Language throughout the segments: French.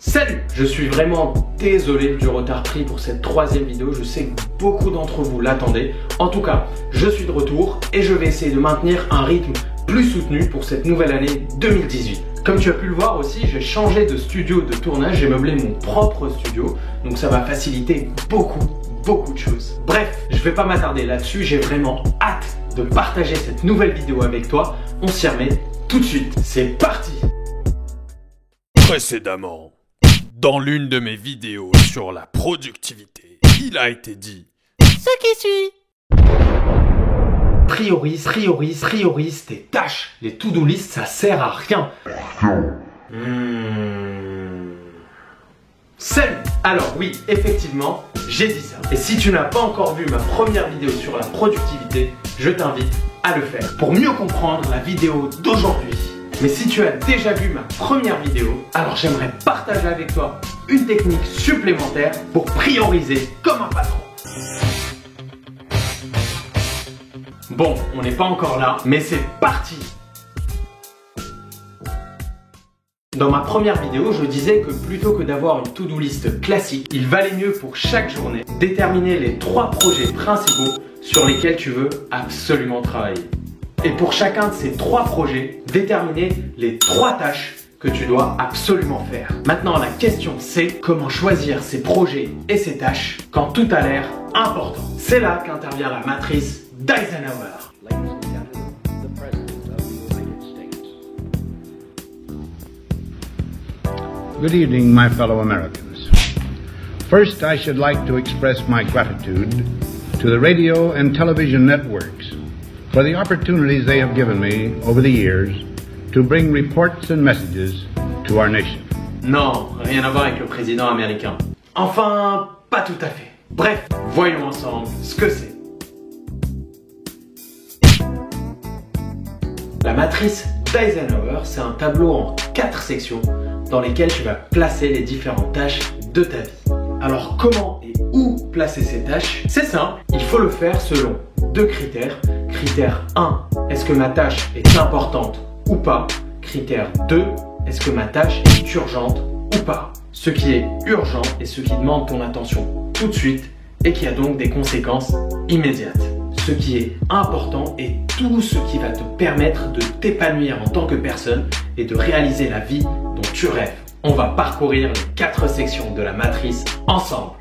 Salut! Je suis vraiment désolé du retard pris pour cette troisième vidéo. Je sais que beaucoup d'entre vous l'attendaient. En tout cas, je suis de retour et je vais essayer de maintenir un rythme plus soutenu pour cette nouvelle année 2018. Comme tu as pu le voir aussi, j'ai changé de studio de tournage, j'ai meublé mon propre studio, donc ça va faciliter beaucoup de choses. Bref, je vais pas m'attarder là-dessus, j'ai vraiment hâte de partager cette nouvelle vidéo avec toi. On s'y remet tout de suite, c'est parti! Précédemment, dans l'une de mes vidéos sur la productivité, il a été dit ce qui suit. Priorise tes tâches. Les to-do list, ça sert à rien. Salut! Alors oui, effectivement, j'ai dit ça. Et si tu n'as pas encore vu ma première vidéo sur la productivité, je t'invite à le faire pour mieux comprendre la vidéo d'aujourd'hui. Mais si tu as déjà vu ma première vidéo, alors j'aimerais partager avec toi une technique supplémentaire pour prioriser comme un patron. Bon, on n'est pas encore là, mais c'est parti! Dans ma première vidéo, je disais que plutôt que d'avoir une to-do list classique, il valait mieux pour chaque journée déterminer les 3 projets principaux sur lesquels tu veux absolument travailler. Et pour chacun de ces 3 projets, déterminer les 3 tâches que tu dois absolument faire. Maintenant, la question c'est comment choisir ces projets et ces tâches quand tout a l'air important. C'est là qu'intervient la matrice d'Eisenhower. Good evening, my fellow Americans. First, I should like to express my gratitude to the radio and television networks for the opportunities they have given me over the years to bring reports and messages to our nation. Non, rien à voir avec le président américain. Enfin, pas tout à fait. Bref, voyons ensemble ce que c'est. La matrice d'Eisenhower, c'est un tableau en 4 sections dans lesquelles tu vas placer les différentes tâches de ta vie. Alors comment et où placer ces tâches? C'est simple, il faut le faire selon 2 critères. Critère 1, est-ce que ma tâche est importante ou pas? Critère 2, est-ce que ma tâche est urgente ou pas? Ce qui est urgent et ce qui demande ton attention tout de suite et qui a donc des conséquences immédiates. Ce qui est important est tout ce qui va te permettre de t'épanouir en tant que personne et de réaliser la vie dont tu rêves. On va parcourir les 4 sections de la matrice ensemble.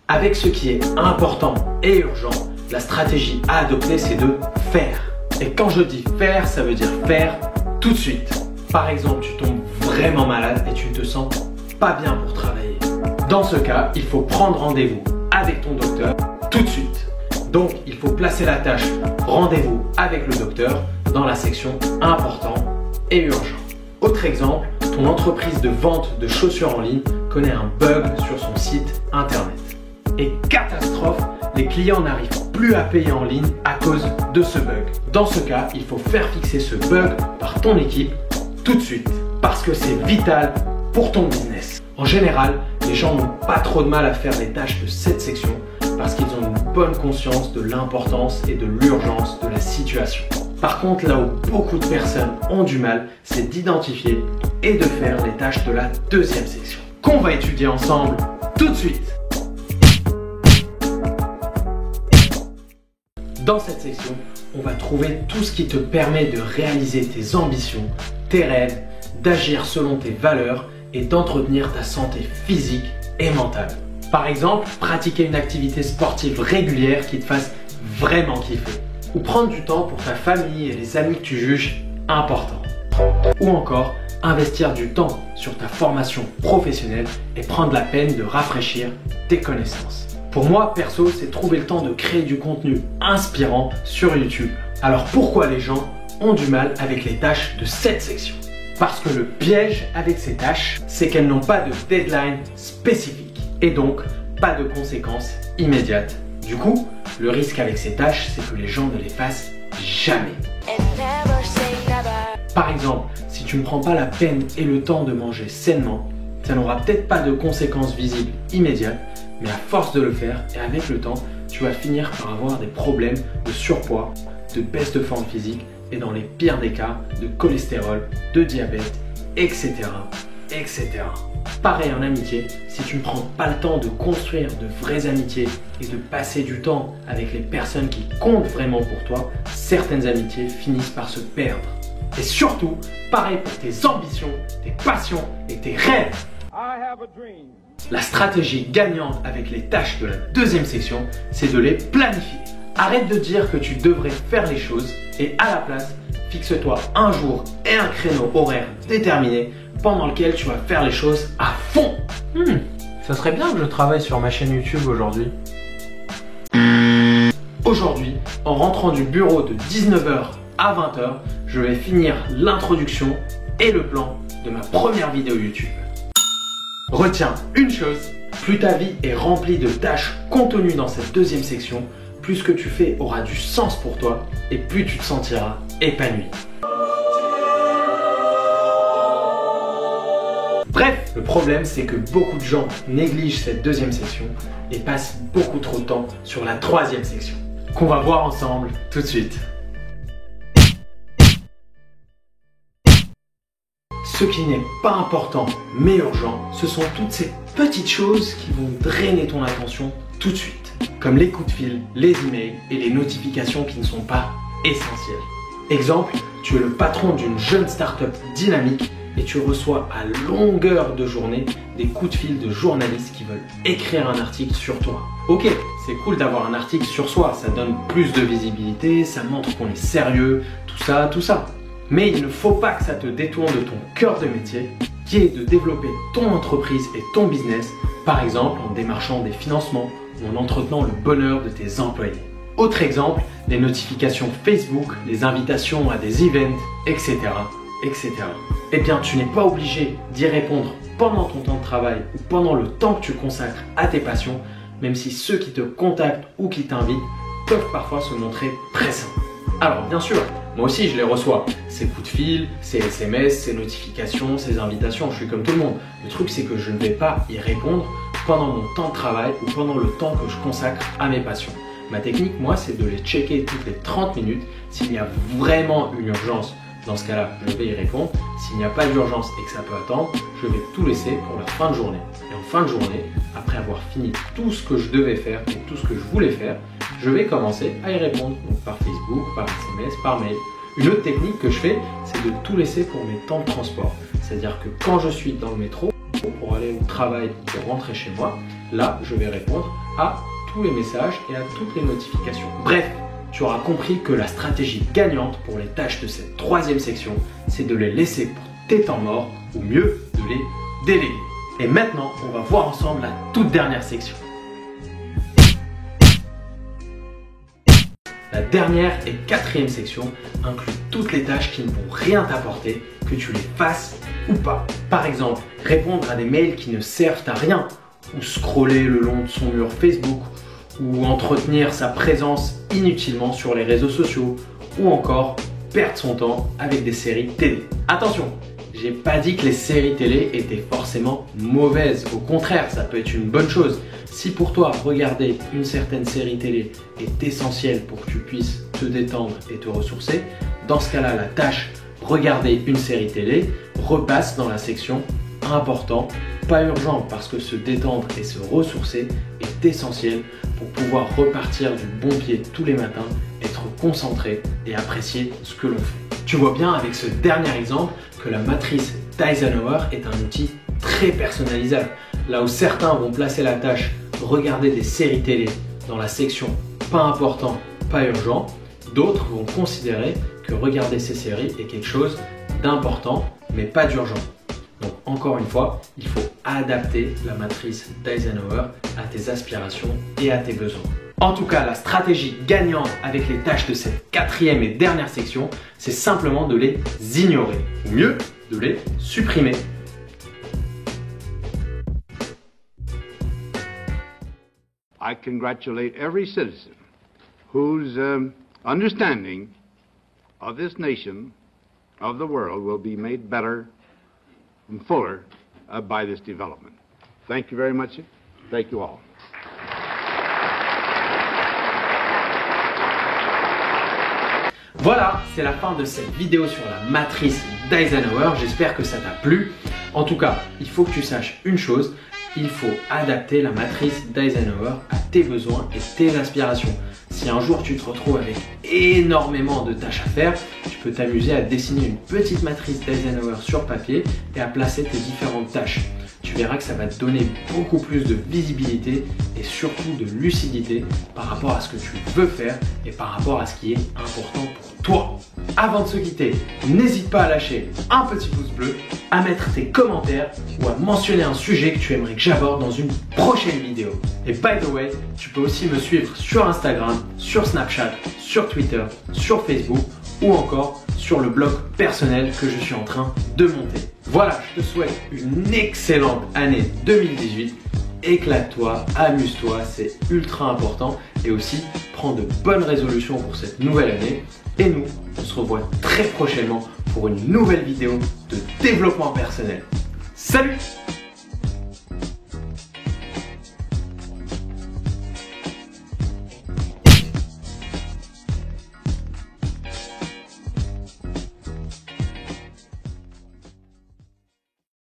Avec ce qui est important et urgent, la stratégie à adopter c'est de faire. Et quand je dis faire, ça veut dire faire tout de suite. Par exemple, tu tombes vraiment malade et tu ne te sens pas bien pour travailler. Dans ce cas, il faut prendre rendez-vous avec ton docteur tout de suite. Donc, il faut placer la tâche rendez-vous avec le docteur dans la section important et urgent. Autre exemple, ton entreprise de vente de chaussures en ligne connaît un bug sur son site internet. Et catastrophe, les clients n'arrivent plus à payer en ligne à cause de ce bug. Dans ce cas, il faut faire fixer ce bug par ton équipe tout de suite parce que c'est vital pour ton business. En général, les gens n'ont pas trop de mal à faire les tâches de cette section parce qu'ils ont une bonne conscience de l'importance et de l'urgence de la situation. Par contre, là où beaucoup de personnes ont du mal, c'est d'identifier et de faire les tâches de la 2e section qu'on va étudier ensemble tout de suite. Dans cette section, on va trouver tout ce qui te permet de réaliser tes ambitions, tes rêves, d'agir selon tes valeurs et d'entretenir ta santé physique et mentale. Par exemple, pratiquer une activité sportive régulière qui te fasse vraiment kiffer. Ou prendre du temps pour ta famille et les amis que tu juges importants. Ou encore, investir du temps sur ta formation professionnelle et prendre la peine de rafraîchir tes connaissances. Pour moi, perso, c'est trouver le temps de créer du contenu inspirant sur YouTube. Alors pourquoi les gens ont du mal avec les tâches de cette section? Parce que le piège avec ces tâches, c'est qu'elles n'ont pas de deadline spécifique et donc pas de conséquences immédiates. Du coup, le risque avec ces tâches, c'est que les gens ne les fassent jamais. Par exemple, si tu ne prends pas la peine et le temps de manger sainement, ça n'aura peut-être pas de conséquences visibles immédiates, mais à force de le faire et avec le temps, tu vas finir par avoir des problèmes de surpoids, de baisse de forme physique et dans les pires des cas, de cholestérol, de diabète, etc. etc. Pareil en amitié, si tu ne prends pas le temps de construire de vraies amitiés et de passer du temps avec les personnes qui comptent vraiment pour toi, certaines amitiés finissent par se perdre. Et surtout, pareil pour tes ambitions, tes passions et tes rêves. La stratégie gagnante avec les tâches de la deuxième section, c'est de les planifier. Arrête de dire que tu devrais faire les choses et à la place, fixe-toi un jour et un créneau horaire déterminé pendant lequel tu vas faire les choses à fond. Ça serait bien que je travaille sur ma chaîne YouTube aujourd'hui. Aujourd'hui, en rentrant du bureau de 19h à 20h, je vais finir l'introduction et le plan de ma première vidéo YouTube. Retiens une chose, plus ta vie est remplie de tâches contenues dans cette deuxième section, plus ce que tu fais aura du sens pour toi et plus tu te sentiras épanoui. Bref, le problème c'est que beaucoup de gens négligent cette deuxième section et passent beaucoup trop de temps sur la troisième section, qu'on va voir ensemble tout de suite. Ce qui n'est pas important mais urgent, ce sont toutes ces petites choses qui vont drainer ton attention tout de suite, comme les coups de fil, les emails et les notifications qui ne sont pas essentielles. Exemple, tu es le patron d'une jeune start-up dynamique et tu reçois à longueur de journée des coups de fil de journalistes qui veulent écrire un article sur toi. Ok, c'est cool d'avoir un article sur soi, ça donne plus de visibilité, ça montre qu'on est sérieux, tout ça. Mais il ne faut pas que ça te détourne de ton cœur de métier, qui est de développer ton entreprise et ton business, par exemple en démarchant des financements ou en entretenant le bonheur de tes employés. Autre exemple, les notifications Facebook, les invitations à des events, etc. Eh bien, tu n'es pas obligé d'y répondre pendant ton temps de travail ou pendant le temps que tu consacres à tes passions, même si ceux qui te contactent ou qui t'invitent peuvent parfois se montrer pressants. Alors bien sûr, moi aussi je les reçois, ces coups de fil, ces SMS, ces notifications, ces invitations, je suis comme tout le monde. Le truc c'est que je ne vais pas y répondre pendant mon temps de travail ou pendant le temps que je consacre à mes passions. Ma technique, moi, c'est de les checker toutes les 30 minutes. S'il y a vraiment une urgence, dans ce cas-là, je vais y répondre. S'il n'y a pas d'urgence et que ça peut attendre, je vais tout laisser pour la fin de journée. Et en fin de journée, après avoir fini tout ce que je devais faire et tout ce que je voulais faire, je vais commencer à y répondre. Donc par Facebook, par SMS, par mail. Une autre technique que je fais, c'est de tout laisser pour mes temps de transport. C'est-à-dire que quand je suis dans le métro, pour aller au travail, pour rentrer chez moi, là, je vais répondre à tous les messages et à toutes les notifications. Bref, tu auras compris que la stratégie gagnante pour les tâches de cette troisième section, c'est de les laisser pour tes temps morts, ou mieux, de les déléguer. Et maintenant, on va voir ensemble la toute dernière section. La dernière et quatrième section inclut toutes les tâches qui ne vont rien t'apporter, que tu les fasses ou pas. Par exemple, répondre à des mails qui ne servent à rien, ou scroller le long de son mur Facebook, ou entretenir sa présence inutilement sur les réseaux sociaux, ou encore perdre son temps avec des séries télé. Attention, j'ai pas dit que les séries télé étaient forcément mauvaises, au contraire, ça peut être une bonne chose. Si pour toi, regarder une certaine série télé est essentiel pour que tu puisses te détendre et te ressourcer, dans ce cas-là, la tâche regarder une série télé repasse dans la section important, pas urgent, parce que se détendre et se ressourcer est essentiel pour pouvoir repartir du bon pied tous les matins, être concentré et apprécier ce que l'on fait. Tu vois bien avec ce dernier exemple que la matrice d'Eisenhower est un outil très personnalisable. Là où certains vont placer la tâche regarder des séries télé dans la section pas important, pas urgent, d'autres vont considérer que regarder ces séries est quelque chose d'important mais pas d'urgent. Donc encore une fois, il faut adapter la matrice d'Eisenhower à tes aspirations et à tes besoins. En tout cas, la stratégie gagnante avec les tâches de cette quatrième et dernière section, c'est simplement de les ignorer, ou mieux, de les supprimer. I congratulate every citizen whose understanding of this nation, of the world, will be made better and fuller by this development. Thank you very much. Thank you all. Voilà, c'est la fin de cette vidéo sur la matrice d'Eisenhower. J'espère que ça t'a plu. En tout cas, il faut que tu saches une chose. Il faut adapter la matrice d'Eisenhower à tes besoins et tes aspirations. Si un jour tu te retrouves avec énormément de tâches à faire, tu peux t'amuser à dessiner une petite matrice d'Eisenhower sur papier et à placer tes différentes tâches. Tu verras que ça va te donner beaucoup plus de visibilité et surtout de lucidité par rapport à ce que tu veux faire et par rapport à ce qui est important pour toi. Avant de se quitter, n'hésite pas à lâcher un petit pouce bleu, à mettre tes commentaires ou à mentionner un sujet que tu aimerais que j'aborde dans une prochaine vidéo. Et by the way, tu peux aussi me suivre sur Instagram, sur Snapchat, sur Twitter, sur Facebook ou encore sur le blog personnel que je suis en train de monter. Voilà, je te souhaite une excellente année 2018. Éclate-toi, amuse-toi, c'est ultra important. Et aussi, prends de bonnes résolutions pour cette nouvelle année. Et nous, on se revoit très prochainement pour une nouvelle vidéo de développement personnel. Salut!